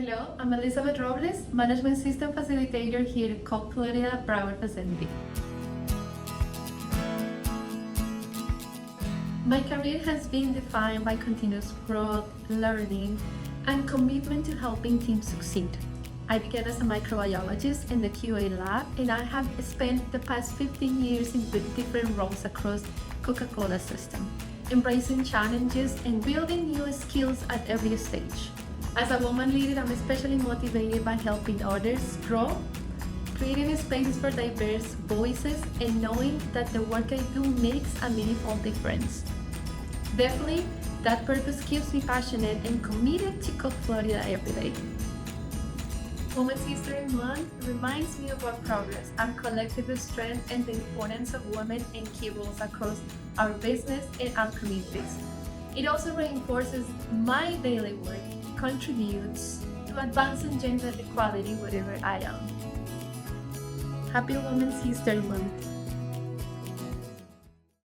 Hello, I'm Elizabeth Robles, Management System Facilitator here at Coca-Cola Broward facility. My career has been defined by continuous growth, learning, and commitment to helping teams succeed. I began as a microbiologist in the QA lab, and I have spent the past 15 years in different roles across Coca-Cola system, embracing challenges and building new skills at every stage. As a woman leader, I'm especially motivated by helping others grow, creating spaces for diverse voices, and knowing that the work I do makes a meaningful difference. Definitely, that purpose keeps me passionate and committed to Coke Florida every day. Women's History Month reminds me of our progress, our collective strength, and the importance of women in key roles across our business and our communities. It also reinforces my daily work, contributes to advancing gender equality wherever I am. Happy Women's History Month!